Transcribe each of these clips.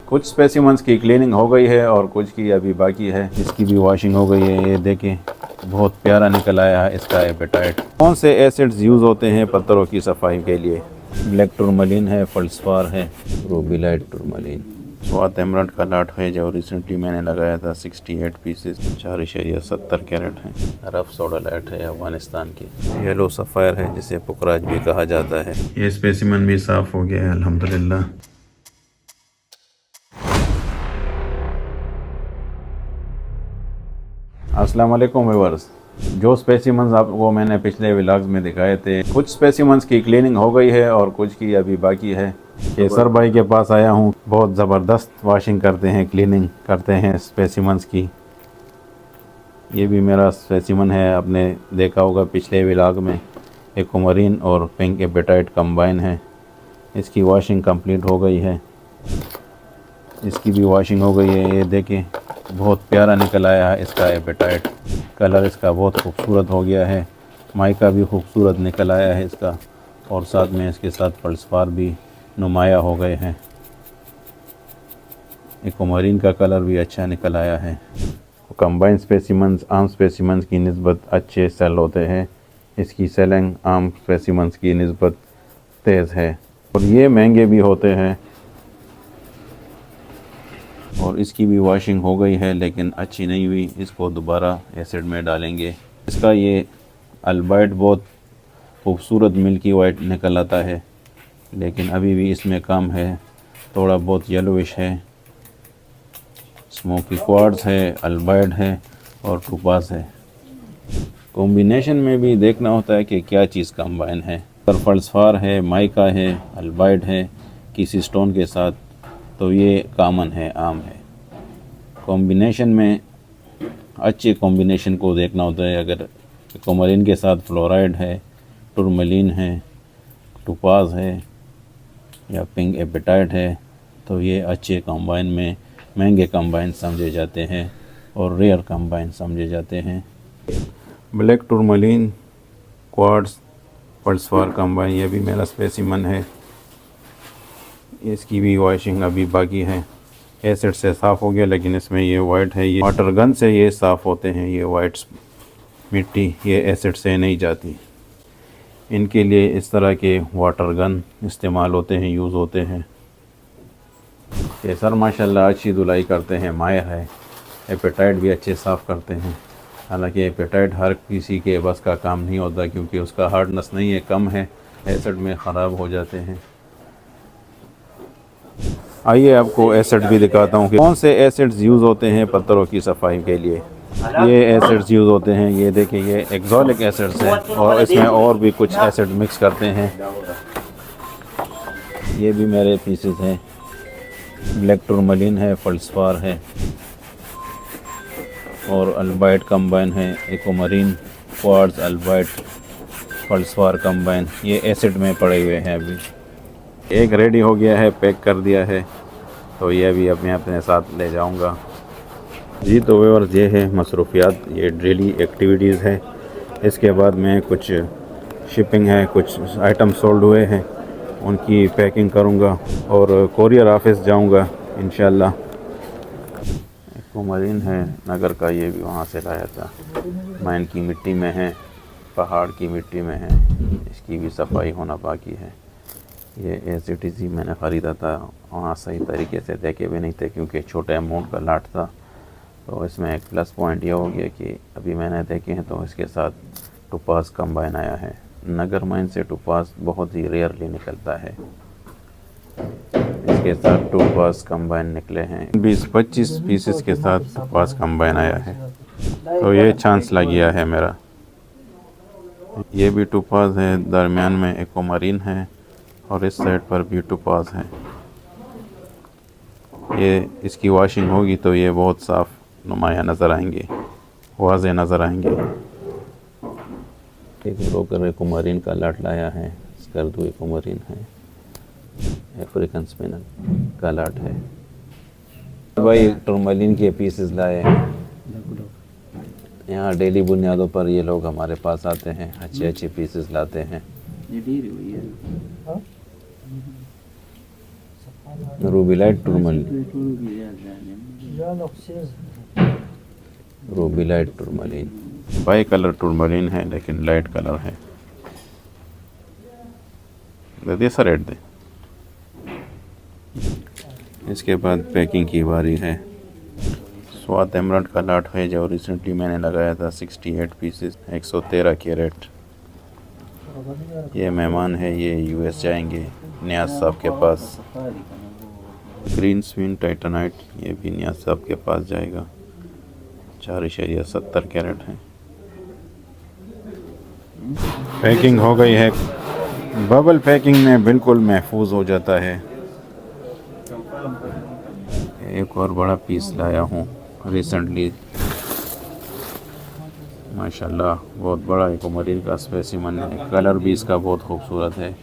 कुछ स्पेसिमेंस की क्लीनिंग हो गई है और कुछ की अभी बाकी है। इसकी भी वॉशिंग हो गई है। ये देखें बहुत प्यारा निकल आया है इसका एपेटाइट। कौन से एसिड्स यूज़ होते हैं पत्थरों की सफाई के लिए? ब्लैक टूरमलिन है, फल्सफार है, रूबिलाइट टूरमलिन। स्वात एमराल्ड का लाट है जो रिसेंटली मैंने लगाया था 68 पीसेस, 4.70 कैरेट है। रफ सोडालाइट है अफगानिस्तान की। येलो सफ़ायर है जिसे पुखराज भी कहा जाता है। ये स्पेसिमन भी साफ़ हो गया है अल्हम्दुलिल्लाह। अस्सलाम वालेकुम व्यूअर्स। जो स्पेसिमन्स आपको मैंने पिछले व्लॉग्स में दिखाए थे, कुछ स्पेसिमन्स की क्लीनिंग हो गई है और कुछ की अभी बाकी है। केसर भाई के पास आया हूँ। बहुत ज़बरदस्त वॉशिंग करते हैं, क्लीनिंग करते हैं स्पेसिमन्स की। ये भी मेरा स्पेसिमन है, आपने देखा होगा पिछले व्लॉग में। एक्वामरीन और पिंक एपेटाइट कंबाइन है। इसकी वॉशिंग कंप्लीट हो गई है। इसकी भी वॉशिंग हो गई है। ये देखें बहुत प्यारा निकल आया है इसका एपेटाइट। कलर इसका बहुत खूबसूरत हो गया है। माइका भी खूबसूरत निकल आया है इसका, और साथ में इसके साथ फल्सफार भी नुमाया हो गए हैं। एक्वामरीन का कलर भी अच्छा निकल आया है। कंबाइन स्पेसिमन्स आम स्पेसिमन्स की निस्बत अच्छे सेल होते हैं। इसकी सेलिंग आम स्पेसिमन्स की निस्बत तेज़ है और ये महंगे भी होते हैं। और इसकी भी वॉशिंग हो गई है लेकिन अच्छी नहीं हुई। इसको दोबारा एसिड में डालेंगे। इसका ये अल्बाइट बहुत खूबसूरत मिल्की वाइट निकल आता है, लेकिन अभी भी इसमें कम है, थोड़ा बहुत येलोविश है। स्मोकी क्वार्ट्ज है, अल्बाइट है और टोपाज है। कॉम्बिनेशन में भी देखना होता है कि क्या चीज़ कंबाइन है। अगर फल्सफार है, माइका है, अल्बाइट है किसी स्टोन के साथ, तो ये कॉमन है, आम है। कॉम्बिनेशन में अच्छे कॉम्बिनेशन को देखना होता है। अगर एक्वामरीन के साथ फ्लोराइड है, टूरमलिन है, टोपाज है या पिंक एपेटाइट है, तो ये अच्छे कंबाइन में महंगे कंबाइन समझे जाते हैं और रेयर कंबाइन समझे जाते हैं। ब्लैक टूरमलिन, क्वार्ट्ज, फल्सफार कंबाइन, ये भी मेरा स्पेसिमन है। इसकी भी वॉशिंग अभी बाकी है। एसिड से साफ़ हो गया, लेकिन इसमें ये वाइट है। ये वाटर गन से ये साफ़ होते हैं। ये वाइट मिट्टी ये एसिड से नहीं जाती। इनके लिए इस तरह के वाटर गन इस्तेमाल होते हैं, यूज़ होते हैं। ये सर माशाल्लाह अच्छी धुलाई करते हैं, माहिर है। एपेटाइट भी अच्छे साफ़ करते हैं। हालांकि एपेटाइट हर किसी के बस का काम नहीं होता, क्योंकि उसका हार्डनेस नहीं है, कम है, एसिड में ख़राब हो जाते हैं। आइए आपको एसिड भी दिखाता हूँ कि कौन से एसिड्स यूज़ होते हैं पत्थरों की सफाई के लिए। ये एसिड्स यूज़ होते हैं, ये देखिए, ये एक्जोलिक एसिड्स हैं और इसमें और भी कुछ एसिड मिक्स करते हैं। ये भी मेरे पीसेस हैं। ब्लैक टूरमलिन है, फल्सफार है और अल्बाइट कंबाइन है। एक्वामरीन, क्वार्ट्ज, अल्बाइट, फल्सफार कंबाइन ये एसिड में पड़े हुए हैं। अभी एक रेडी हो गया है, पैक कर दिया है, तो ये भी अब मैं अपने साथ ले जाऊंगा। जी तो व्यूअर्स, ये है मसरूफियात, ये डेली एक्टिविटीज़ है। इसके बाद में कुछ शिपिंग है, कुछ आइटम सोल्ड हुए हैं, उनकी पैकिंग करूंगा और कोरियर ऑफिस जाऊंगा इंशाल्लाह। एक्वामरीन है नगर का, ये भी वहाँ से लाया था। माइन की मिट्टी में है, पहाड़ की मिट्टी में है। इसकी भी सफाई होना बाकी है। ये एज इट इज़ ही मैंने ख़रीदा था, वहाँ सही तरीके से देखे भी नहीं थे क्योंकि छोटे अमाउंट का लाट था। तो इसमें एक प्लस पॉइंट ये हो गया कि अभी मैंने देखे हैं तो इसके साथ टोपाज कंबाइन आया है। नगर माइन से टोपाज बहुत ही रेयरली निकलता है। इसके साथ टोपाज कंबाइन निकले हैं। 20-25 पीसेस के साथ टोपाज कंबाइन आया है, तो ये चांस लग गया है मेरा। ये भी टोपाज है, दरमियान में एक्वामरीन है और इस साइड पर भी टोपाज है। ये इसकी वॉशिंग होगी तो ये बहुत साफ़ नुमाया नज़र आएंगे, वाज़े नज़र आएंगे। एक ब्रोकर एक्वामरीन का लाट लाया है, स्कर्दू एक्वामरीन है, अफ्रीकन स्पिनल का लाट है। भाई टूरमलिन के पीसेस लाए हैं। यहाँ डेली बुनियादों पर ये लोग हमारे पास आते हैं, अच्छे अच्छे पीसेस लाते हैं। Ruby light tourmaline, ruby light tourmaline, bi colour tourmaline है लेकिन लाइट कलर है। दे दिया सर, रेट दे। इसके बाद पैकिंग की बारी है। स्वाद एमराल्ड का लाट है जो रिसेंटली मैंने लगाया था, 68 पीसेस, 113 कैरेट। ये मेहमान है, ये यूएस जाएंगे नियाज साहब के पास। ग्रीन स्विन टाइटनाइट, ये भी नियाज साहब के पास जाएगा, 4.70 कैरेट है। पैकिंग हो गई है। बबल पैकिंग में बिल्कुल महफूज हो जाता है। एक और बड़ा पीस लाया हूँ रिसेंटली, माशाल्लाह बहुत बड़ा एक्वामरीन का स्पेसिमन है। कलर भी इसका बहुत खूबसूरत है।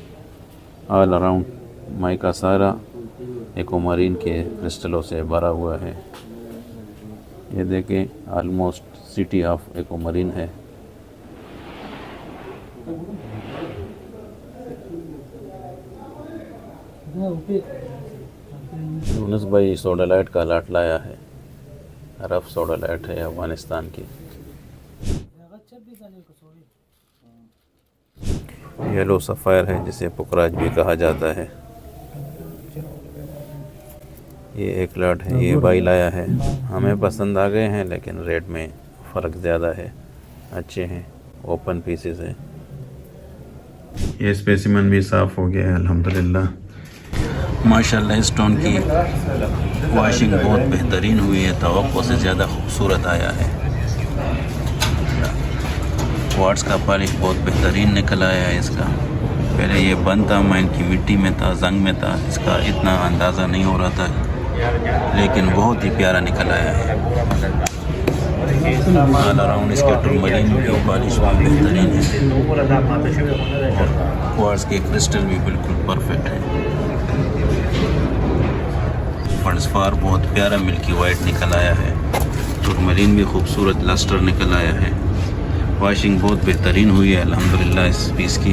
ऑल अराउंड माइका सारा एक्वामरीन के क्रिस्टलों से भरा हुआ है। ये देखें, ऑलमोस्ट सिटी ऑफ एक्वामरीन है। यूनुस भाई सोडा लाइट का लाट लाया है। रफ सोडा लाइट है अफगानिस्तान की। येलो सफ़ायर है जिसे पुकराज भी कहा जाता है। ये एक लाट है, ये भाई लाया है। हमें पसंद आ गए हैं लेकिन रेट में फ़र्क ज़्यादा है। अच्छे हैं, ओपन पीसेस है। ये स्पेसिमन भी साफ़ हो गया है अल्हम्दुलिल्लाह। माशाल्लाह स्टोन की वॉशिंग बहुत बेहतरीन हुई है, तवक्को से ज़्यादा खूबसूरत आया है। क्वार्ट्ज का पॉलिश बहुत बेहतरीन निकल आया है इसका। पहले ये बंद था, माइन की मिट्टी में था, जंग में था, इसका इतना अंदाज़ा नहीं हो रहा था, लेकिन बहुत ही प्यारा निकल आया है। ऑल अराउंड इसके टूरमलीन की पॉलिश भी बेहतरीन है और क्वार्ट्ज के क्रिस्टल भी बिल्कुल परफेक्ट है। फंड्सफार बहुत प्यारा मिल्की वाइट निकल आया है। टूरमलीन भी खूबसूरत लस्टर निकल आया है। वॉशिंग बहुत बेहतरीन हुई है अल्हम्दुलिल्लाह इस पीस की।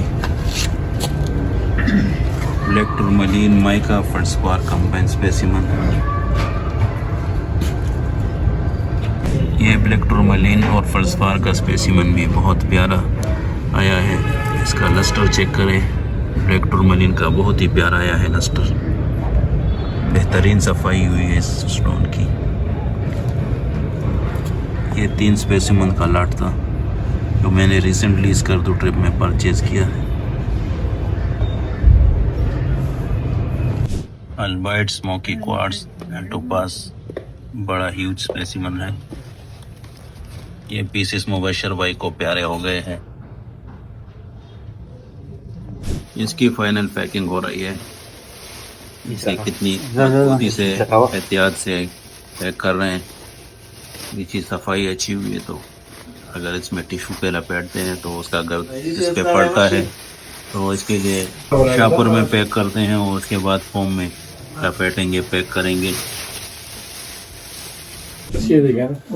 Black tourmaline mica feldspar combine specimen. ये ब्लैक टूरमलीन और फंड्सफार का स्पेसिमन भी बहुत प्यारा आया है। इसका लस्टर चेक करें, ब्लैक टूरमलीन का बहुत ही प्यारा आया है लस्टर। बेहतरीन सफाई हुई है इस स्टोन की। ये 3 स्पेसिमन का लाट था जो मैंने रिसेंटली इस कर्दू ट्रिप में परचेज किया है। अल्बाइट स्मोकी क्वार्ट्ज टोपाज बड़ा ह्यूज स्पेसिमन है। ये पीसेस मुबशर भाई को प्यारे हो गए हैं। इसकी फाइनल पैकिंग हो रही है। इसे कितनी मजबूती से एहतियात से पैक कर रहे हैं। नीचे सफाई अच्छी हुई है, तो अगर इसमें टिश्यू पे लपेटते हैं तो उसका गर्द इस पे पड़ता है, तो इसके लिए शापर में पैक करते हैं और उसके बाद फोम में लपेटेंगे, पैक करेंगे।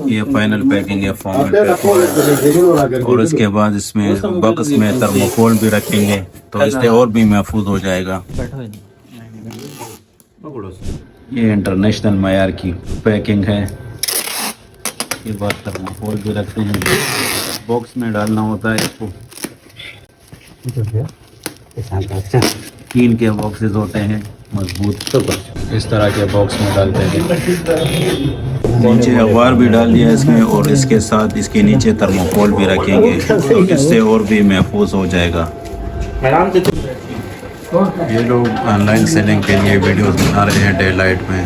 ये फाइनल पैकिंग है, फॉर्म में पैक हो रहा है। और इसके बाद इसमें बॉक्स में थर्मोकोल भी रखेंगे तो इससे और भी महफूज हो जाएगा। ये इंटरनेशनल मयार की पैकिंग है। ये बात थर्मोकोल भी रखते हैं, बॉक्स में डालना होता है इसको। 3 के बॉक्सेस होते हैं मजबूत, इस तरह के बॉक्स में डालते हैं। नीचे अखबार भी डाल दिया इसमें और इसके साथ इसके नीचे थर्मोकोल भी रखेंगे तो इससे और भी महफूज हो जाएगा। ये लोग ऑनलाइन सेलिंग के लिए वीडियोस बना रहे हैं डे लाइट में।